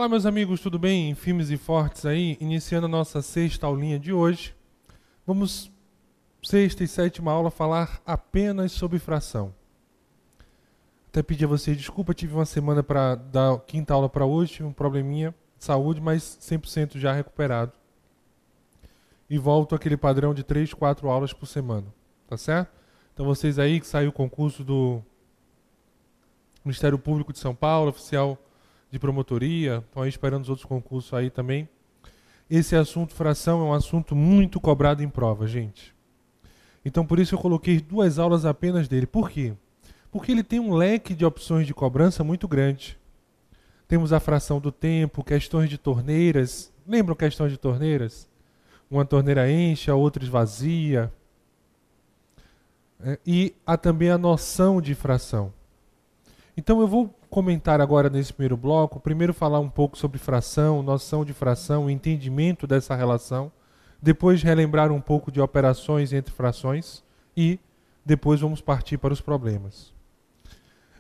Olá, meus amigos, tudo bem? Firmes e fortes aí? Iniciando a nossa sexta aulinha de hoje. Vamos, sexta e sétima aula, falar apenas sobre fração. Até pedir a vocês desculpa, tive uma semana para dar a quinta aula para hoje, tive um probleminha de saúde, mas 100% já recuperado. E volto àquele padrão de 3, 4 aulas por semana, tá certo? Então vocês aí que saiu o concurso do Ministério Público de São Paulo, oficial de promotoria, estão aí esperando os outros concursos aí também. Esse assunto fração é um assunto muito cobrado em prova, gente. Então por isso eu coloquei 2 aulas apenas dele. Por quê? Porque ele tem um leque de opções de cobrança muito grande. Temos a fração do tempo, questões de torneiras. Lembram questões de torneiras? Uma torneira enche, a outra esvazia. E há também a noção de fração. Então eu vou comentar agora nesse primeiro bloco, primeiro falar um pouco sobre fração, noção de fração, entendimento dessa relação, depois relembrar um pouco de operações entre frações e depois vamos partir para os problemas.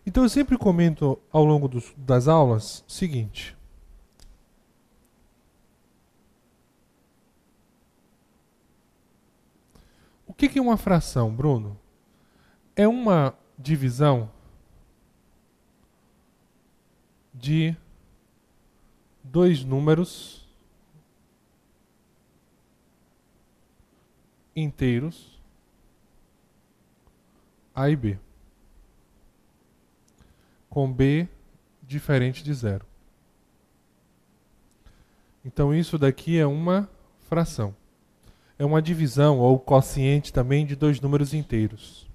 Então eu sempre comento ao longo das aulas o seguinte. O que é uma fração, Bruno? É uma divisão de 2 números inteiros A e B, com B diferente de 0. Então isso daqui é uma fração. É uma divisão ou quociente também de 2 números inteiros.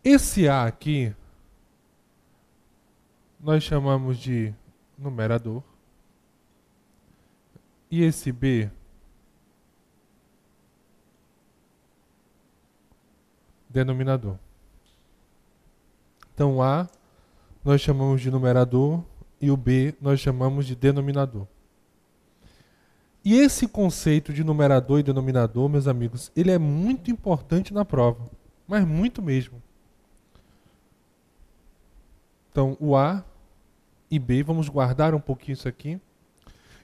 Esse A aqui nós chamamos de numerador. E esse B, denominador. Então, o A nós chamamos de numerador e o B nós chamamos de denominador. E esse conceito de numerador e denominador, meus amigos, ele é muito importante na prova, mas muito mesmo. Então, o A e B, vamos guardar um pouquinho isso aqui.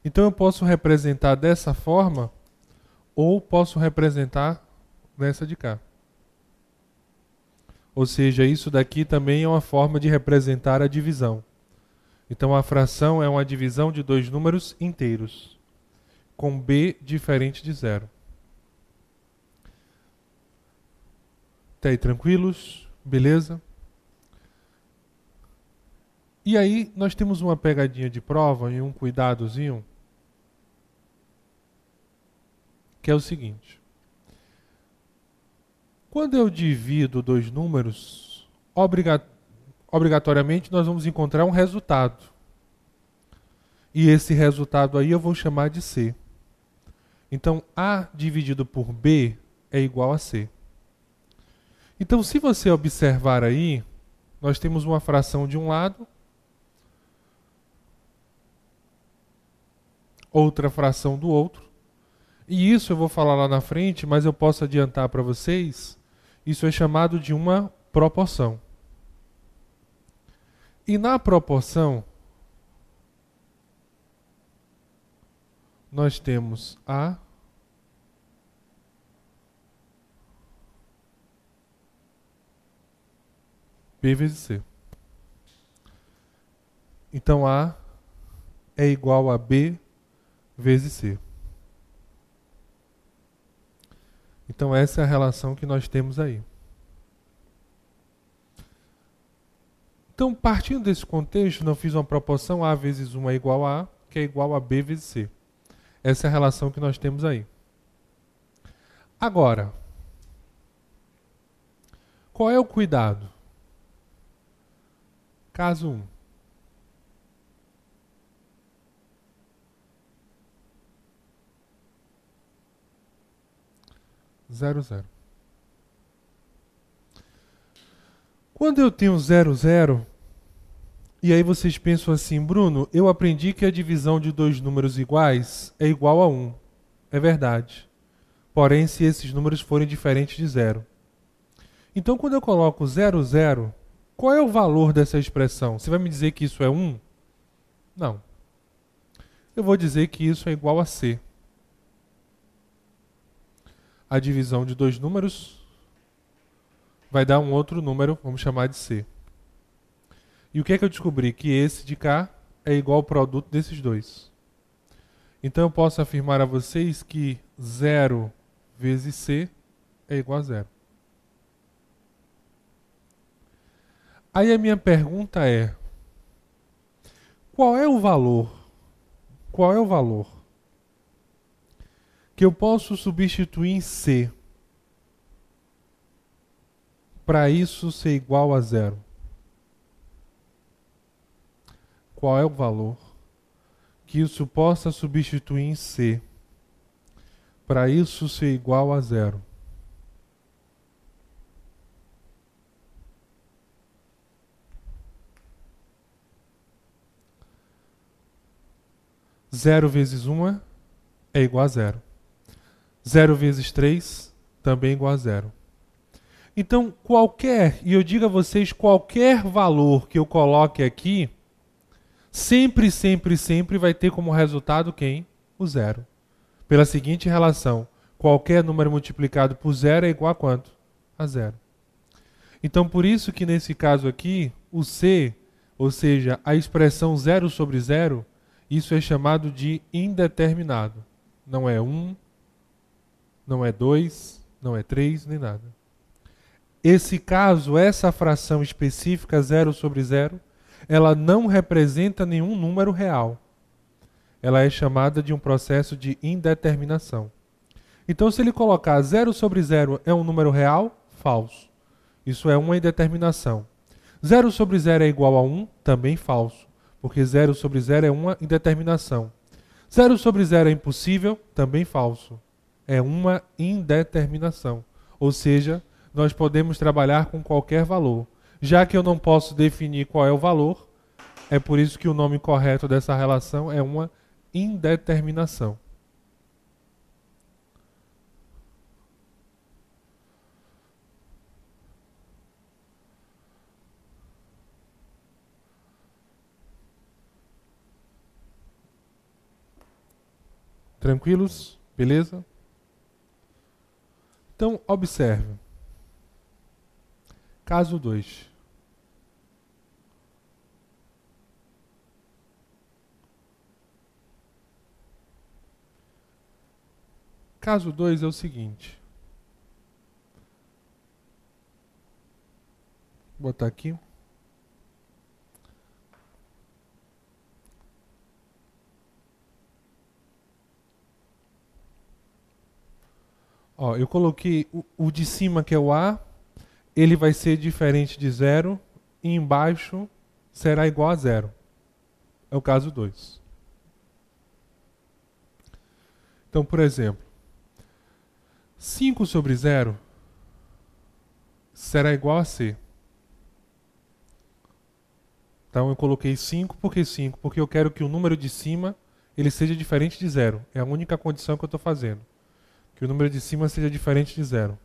Então, eu posso representar dessa forma ou posso representar nessa de cá. Ou seja, isso daqui também é uma forma de representar a divisão. Então, a fração é uma divisão de 2 números inteiros, com B diferente de 0. Até aí, tranquilos? Beleza? E aí, nós temos uma pegadinha de prova e um cuidadozinho, que é o seguinte. Quando eu divido 2 números, obrigatoriamente nós vamos encontrar um resultado. E esse resultado aí eu vou chamar de C. Então, A dividido por B é igual a C. Então, se você observar aí, nós temos uma fração de um lado, outra fração do outro. E isso eu vou falar lá na frente, mas eu posso adiantar para vocês, isso é chamado de uma proporção. E na proporção, nós temos A B vezes C. Então A é igual a B vezes C. Então essa é a relação que nós temos aí. Então, partindo desse contexto, eu fiz uma proporção A vezes 1 é igual a A, que é igual a B vezes C. Essa é a relação que nós temos aí. Agora, qual é o cuidado? Caso 1. Zero, zero. Quando eu tenho 0, 0, e aí vocês pensam assim, Bruno, eu aprendi que a divisão de 2 números iguais é igual a 1. É verdade. Porém, se esses números forem diferentes de 0. Então, quando eu coloco 0, 0, qual é o valor dessa expressão? Você vai me dizer que isso é 1? Não, eu vou dizer que isso é igual a C. A divisão de dois números vai dar um outro número, vamos chamar de C. E o que é que eu descobri? Que esse de cá é igual ao produto desses dois. Então eu posso afirmar a vocês que 0 vezes C é igual a 0. Aí a minha pergunta é: qual é o valor? Qual é o valor que eu posso substituir em C para isso ser igual a 0? Qual é o valor que isso possa substituir em C para isso ser igual a 0? Zero vezes 1 é igual a 0. 0 vezes 3 também é igual a 0. Então, e eu digo a vocês, qualquer valor que eu coloque aqui, sempre, sempre, sempre vai ter como resultado quem? O 0. Pela seguinte relação: qualquer número multiplicado por 0 é igual a quanto? A 0. Então, por isso que nesse caso aqui, o C, ou seja, a expressão 0 sobre 0, isso é chamado de indeterminado. Não é 1, não é 2, não é 3, nem nada. Esse caso, essa fração específica, 0 sobre 0, ela não representa nenhum número real. Ela é chamada de um processo de indeterminação. Então, se ele colocar 0 sobre 0 é um número real, falso. Isso é uma indeterminação. 0 sobre 0 é igual a 1, também falso, porque 0 sobre 0 é uma indeterminação. 0 sobre 0 é impossível, também falso. É uma indeterminação. Ou seja, nós podemos trabalhar com qualquer valor. Já que eu não posso definir qual é o valor, é por isso que o nome correto dessa relação é uma indeterminação. Tranquilos? Beleza? Então, observe. Caso 2. Caso 2 é o seguinte. Vou botar aqui. Ó, eu coloquei o de cima, que é o A, ele vai ser diferente de 0, e embaixo será igual a 0. É o caso 2. Então, por exemplo, 5 sobre 0 será igual a C. Então eu coloquei 5, por que 5? Porque eu quero que o número de cima ele seja diferente de 0. É a única condição que eu estou fazendo. Que o número de cima seja diferente de 0.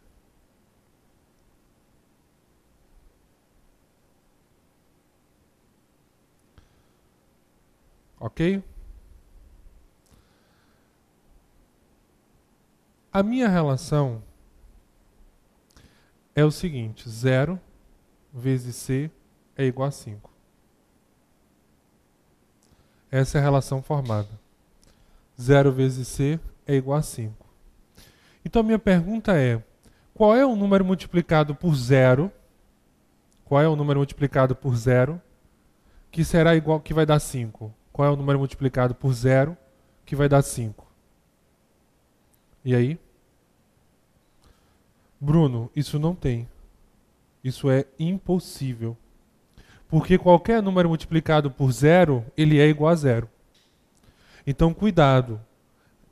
Ok? A minha relação é o seguinte: 0 vezes C é igual a 5. Essa é a relação formada. 0 vezes C é igual a 5. Então a minha pergunta é: qual é o número multiplicado por 0? Qual é o número multiplicado por 0 que será igual, que vai dar 5? Qual é o número multiplicado por 0 que vai dar 5? E aí? Bruno, isso não tem. Isso é impossível. Porque qualquer número multiplicado por 0, ele é igual a 0. Então, cuidado.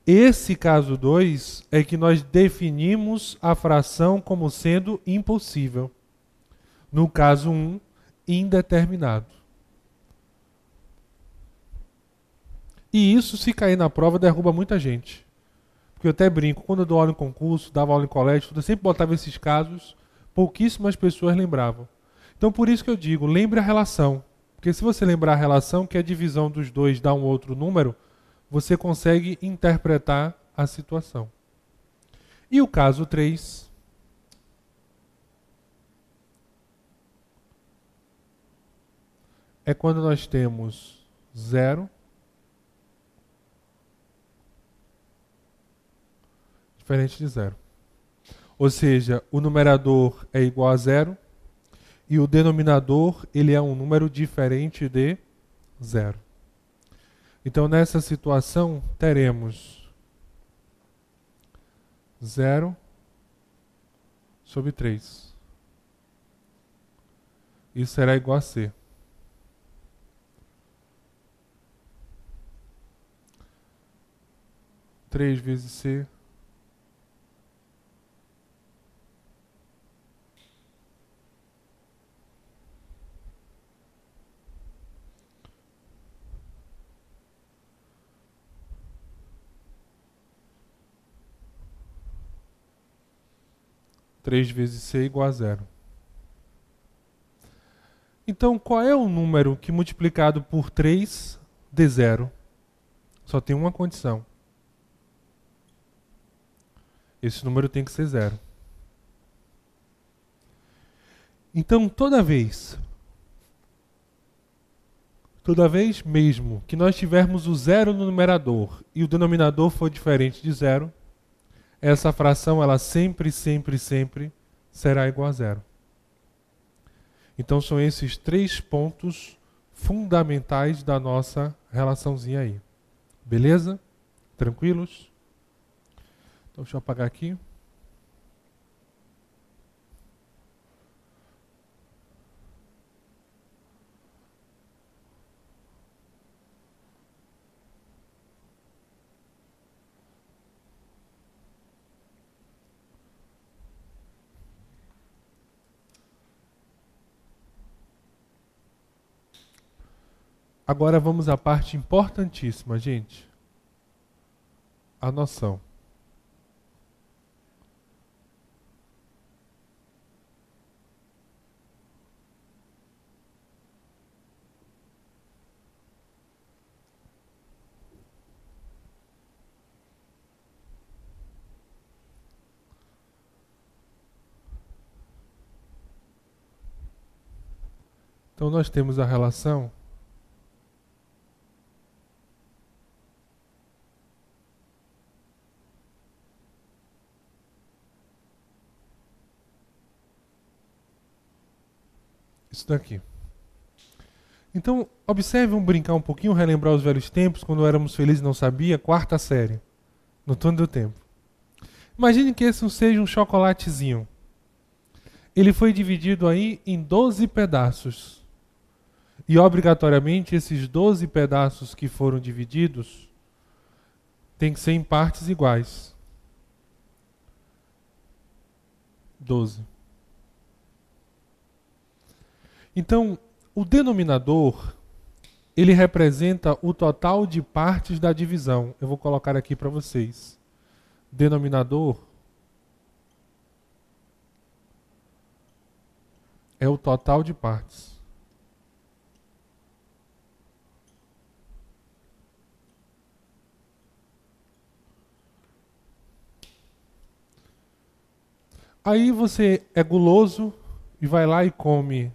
Esse caso 2 é que nós definimos a fração como sendo impossível. No caso 1, indeterminado. E isso, se cair na prova, derruba muita gente. Porque eu até brinco, quando eu dou aula em concurso, dava aula em colégio, eu sempre botava esses casos, pouquíssimas pessoas lembravam. Então, por isso que eu digo, lembre a relação. Porque se você lembrar a relação, que a divisão dos dois dá um outro número, você consegue interpretar a situação. E o caso 3 é quando nós temos 0, diferente de 0. Ou seja, o numerador é igual a 0 e o denominador ele é um número diferente de 0. Então, nessa situação, teremos 0 sobre 3. Isso será igual a C. Três vezes C. Três vezes C igual a 0. Então, qual é o número que multiplicado por 3 dê 0? Só tem uma condição. Esse número tem que ser 0. Então, toda vez mesmo que nós tivermos o 0 no numerador e o denominador for diferente de 0, essa fração ela sempre será igual a 0. Então são esses 3 pontos fundamentais da nossa relaçãozinha aí. Beleza? Tranquilos? Então deixa eu apagar aqui. Agora vamos à parte importantíssima, gente. A noção. Então nós temos a relação isso daqui. Então, observe, vamos brincar um pouquinho, relembrar os velhos tempos, quando éramos felizes e não sabia, quarta série, no turno do tempo. Imagine que esse seja um chocolatezinho. Ele foi dividido aí em 12 pedaços. E obrigatoriamente esses 12 pedaços que foram divididos têm que ser em partes iguais. 12. Então, o denominador, ele representa o total de partes da divisão. Eu vou colocar aqui para vocês. Denominador é o total de partes. Aí você é guloso e vai lá e come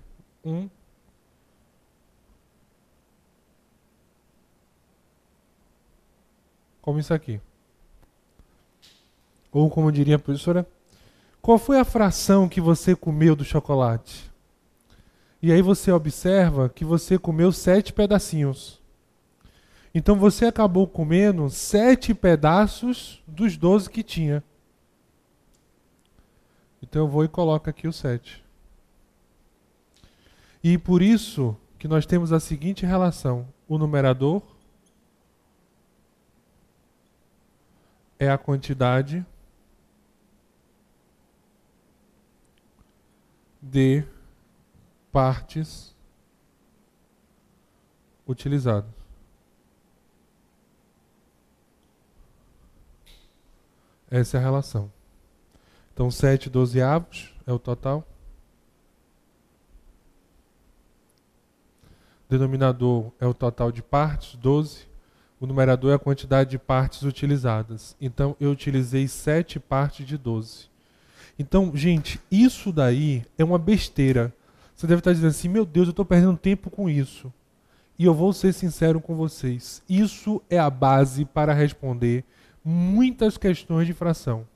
Come isso aqui. Ou como diria a professora, qual foi a fração que você comeu do chocolate? E aí você observa que você comeu 7 pedacinhos. Então você acabou comendo 7 pedaços dos 12 que tinha. Então eu vou e coloco aqui o 7. E por isso que nós temos a seguinte relação. O numerador é a quantidade de partes utilizadas. Essa é a relação. Então 7 dozeavos é o total. Denominador é o total de partes, 12. O numerador é a quantidade de partes utilizadas. Então, eu utilizei 7 partes de 12. Então, gente, isso daí é uma besteira. Você deve estar dizendo assim, meu Deus, eu estou perdendo tempo com isso. E eu vou ser sincero com vocês. Isso é a base para responder muitas questões de fração.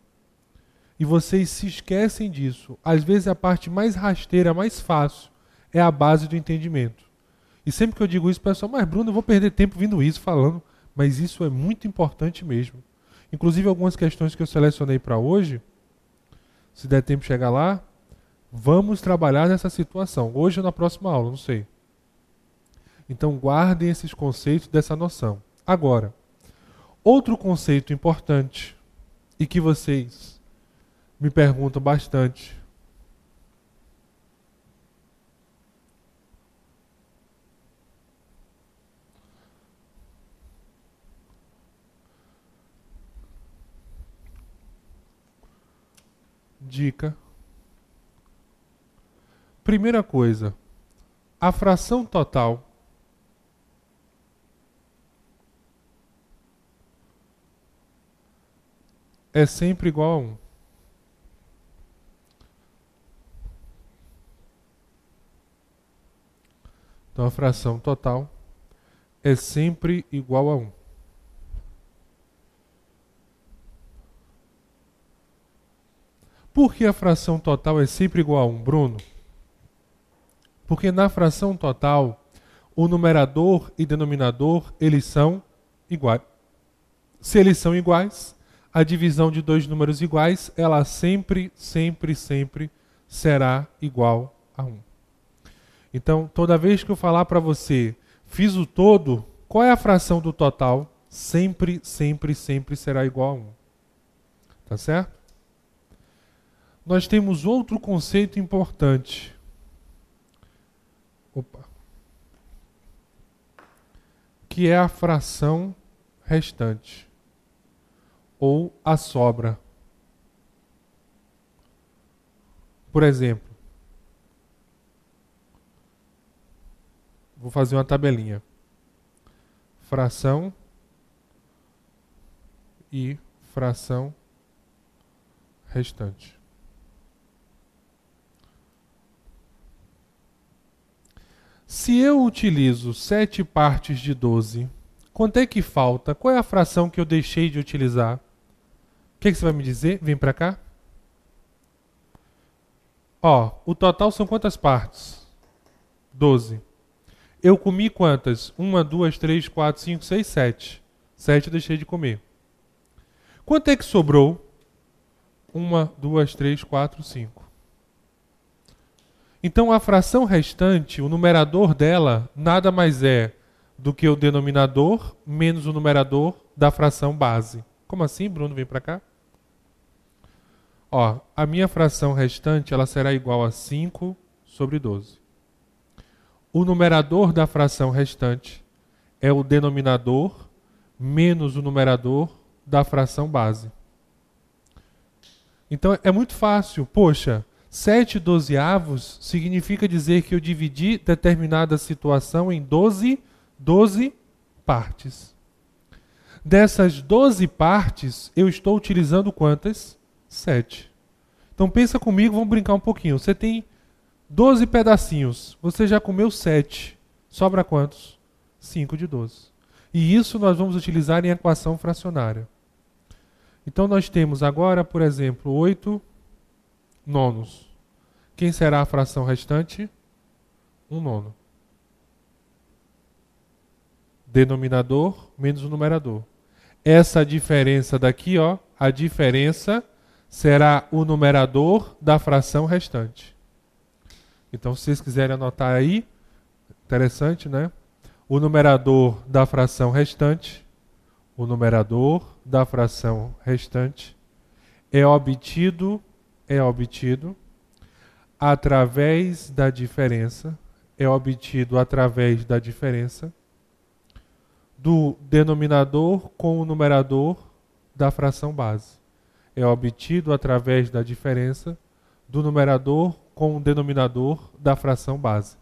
E vocês se esquecem disso. Às vezes a parte mais rasteira, mais fácil, é a base do entendimento. E sempre que eu digo isso, o pessoal, mas Bruno, eu vou perder tempo vindo isso, falando. Mas isso é muito importante mesmo. Inclusive algumas questões que eu selecionei para hoje, se der tempo de chegar lá, vamos trabalhar nessa situação. Hoje ou na próxima aula, não sei. Então guardem esses conceitos dessa noção. Agora, outro conceito importante e que vocês me perguntam bastante. Dica. Primeira coisa, a fração total é sempre igual a 1. Então a fração total é sempre igual a 1. Por que a fração total é sempre igual a 1, Bruno? Porque na fração total, o numerador e denominador, eles são iguais. Se eles são iguais, a divisão de dois números iguais, ela sempre será igual a 1. Então, toda vez que eu falar para você, fiz o todo, qual é a fração do total? Sempre será igual a 1. Tá certo? Nós temos outro conceito importante. Que é a fração restante. Ou a sobra. Por exemplo, vou fazer uma tabelinha. Fração e fração restante. Se eu utilizo 7 partes de 12, quanto é que falta? Qual é a fração que eu deixei de utilizar? O que você vai me dizer? Vem para cá. Ó, o total são quantas partes? 12. Eu comi quantas? 1, 2, 3, 4, 5, 6, 7. 7 eu deixei de comer. Quanto é que sobrou? 1, 2, 3, 4, 5. Então a fração restante, o numerador dela, nada mais é do que o denominador menos o numerador da fração base. Como assim, Bruno? Vem para cá. Ó, a minha fração restante ela será igual a 5 sobre 12. O numerador da fração restante é o denominador menos o numerador da fração base. Então é muito fácil. Poxa, 7 dozeavos significa dizer que eu dividi determinada situação em 12 partes. Dessas 12 partes, eu estou utilizando quantas? 7. Então pensa comigo, vamos brincar um pouquinho. Você tem 12 pedacinhos, você já comeu 7. Sobra quantos? 5 de 12. E isso nós vamos utilizar em equação fracionária. Então nós temos agora, por exemplo, 8 nonos. Quem será a fração restante? 1 nono. Denominador menos o numerador. Essa diferença daqui, ó, a diferença será o numerador da fração restante. Então, se vocês quiserem anotar aí, interessante, né? O numerador da fração restante, o numerador da fração restante é obtido através da diferença, do denominador com o numerador da fração base. É obtido através da diferença do numerador com o denominador da fração base.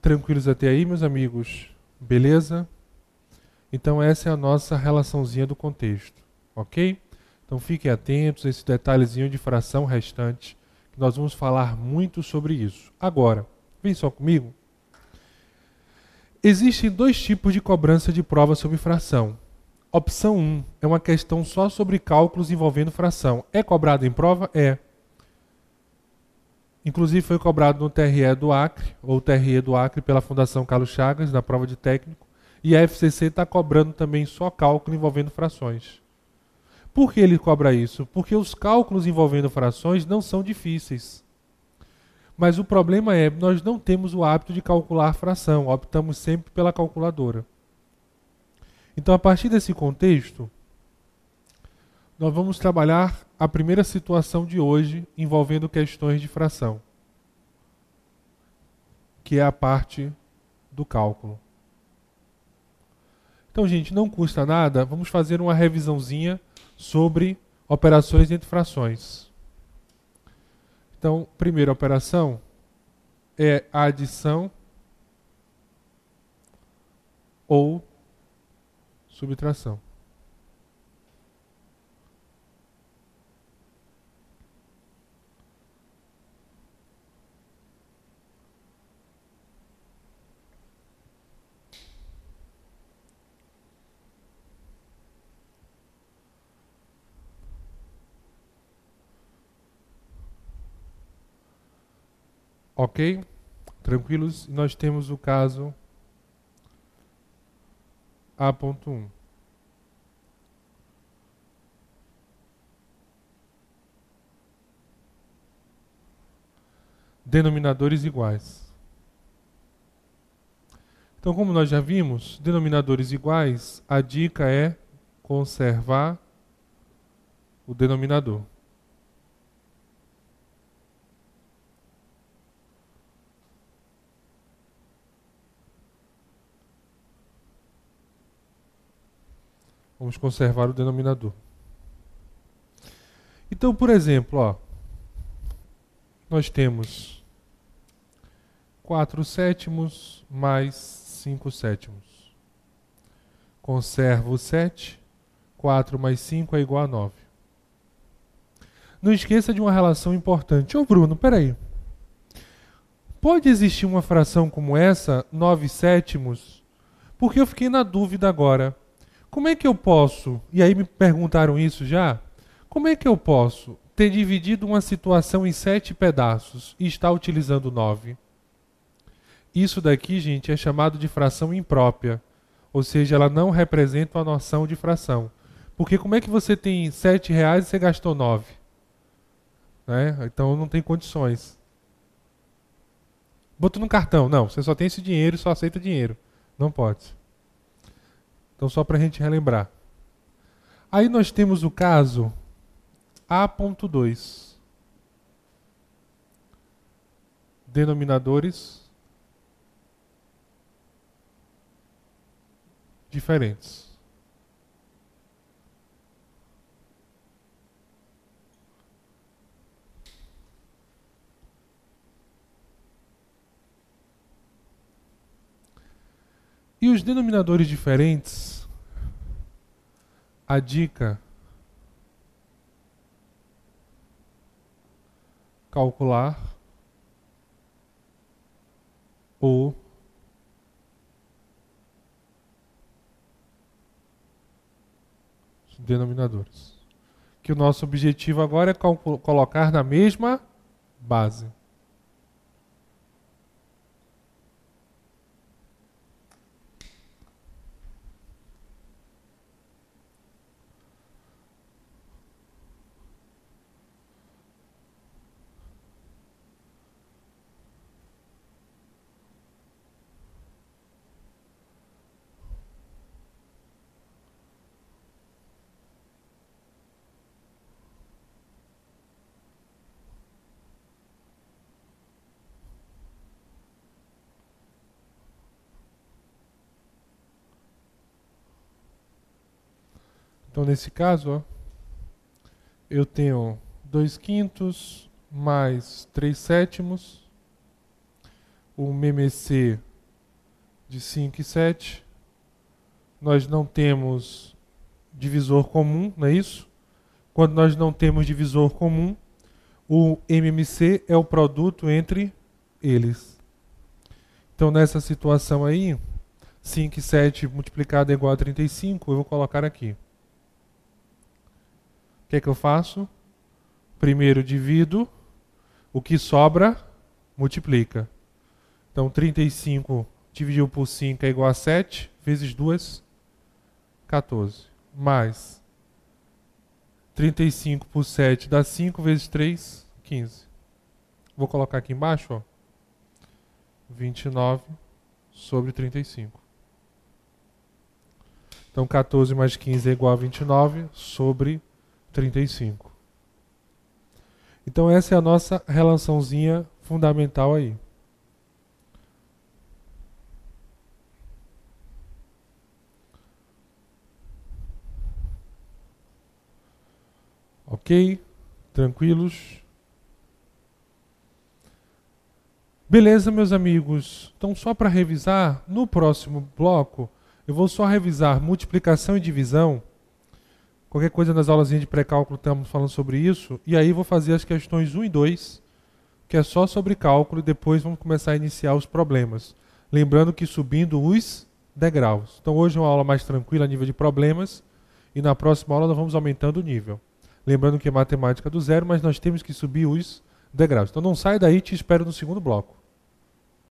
Tranquilos até aí, meus amigos? Beleza? Então essa é a nossa relaçãozinha do contexto, ok? Então fiquem atentos a esse detalhezinho de fração restante, que nós vamos falar muito sobre isso. Agora, vem só comigo. Existem dois tipos de cobrança de prova sobre fração. Opção 1 é uma questão só sobre cálculos envolvendo fração. É cobrado em prova? É. Inclusive foi cobrado no TRE do Acre, ou TRE do Acre pela Fundação Carlos Chagas, na prova de técnico. E a FCC está cobrando também só cálculo envolvendo frações. Por que ele cobra isso? Porque os cálculos envolvendo frações não são difíceis. Mas o problema é, nós não temos o hábito de calcular fração, optamos sempre pela calculadora. Então, a partir desse contexto, nós vamos trabalhar a primeira situação de hoje envolvendo questões de fração, que é a parte do cálculo. Então, gente, não custa nada, vamos fazer uma revisãozinha sobre operações entre frações. Então, primeira operação é a adição ou subtração. Ok? Tranquilos? Nós temos o caso A.1. Denominadores iguais. Então, como nós já vimos, denominadores iguais, a dica é conservar o denominador. Vamos conservar o denominador. Então, por exemplo, ó, nós temos 4 sétimos mais 5 sétimos. Conservo o 7. 4 mais 5 é igual a 9. Não esqueça de uma relação importante. Ô Bruno, peraí. Pode existir uma fração como essa, 9 sétimos? Porque eu fiquei na dúvida agora. Como é que eu posso, e aí me perguntaram isso já, como é que eu posso ter dividido uma situação em 7 pedaços e estar utilizando 9? Isso daqui, gente, é chamado de fração imprópria, ou seja, ela não representa a noção de fração. Porque como é que você tem R$7 e você gastou 9? Né? Então não tem condições. Botou no cartão, não, você só tem esse dinheiro e só aceita dinheiro. Não pode. Então, só para a gente relembrar. Aí nós temos o caso A.2. Denominadores diferentes. E os denominadores diferentes, a dica, calcular os denominadores. Que o nosso objetivo agora é colocar na mesma base. Então, nesse caso, ó, eu tenho 2/5 mais 3/7. O MMC de 5 e 7. Nós não temos divisor comum, não é isso? Quando nós não temos divisor comum, o MMC é o produto entre eles. Então, nessa situação aí, 5 e 7 multiplicado é igual a 35, eu vou colocar aqui. O que é que eu faço? Primeiro divido, o que sobra, multiplica. Então, 35 dividido por 5 é igual a 7, vezes 2, 14. Mais 35 por 7 dá 5, vezes 3, 15. Vou colocar aqui embaixo, ó. 29 sobre 35. Então, 14 mais 15 é igual a 29 sobre 35. Então, essa é a nossa relaçãozinha fundamental aí. Ok? Tranquilos? Beleza, meus amigos. Então, só para revisar, no próximo bloco, eu vou só revisar multiplicação e divisão. Qualquer coisa nas aulas de pré-cálculo estamos falando sobre isso. E aí vou fazer as questões 1 e 2, que é só sobre cálculo, e depois vamos começar a iniciar os problemas. Lembrando que subindo os degraus. Então, hoje é uma aula mais tranquila a nível de problemas, e na próxima aula nós vamos aumentando o nível. Lembrando que é matemática do zero, mas nós temos que subir os degraus. Então não sai daí, te espero no segundo bloco.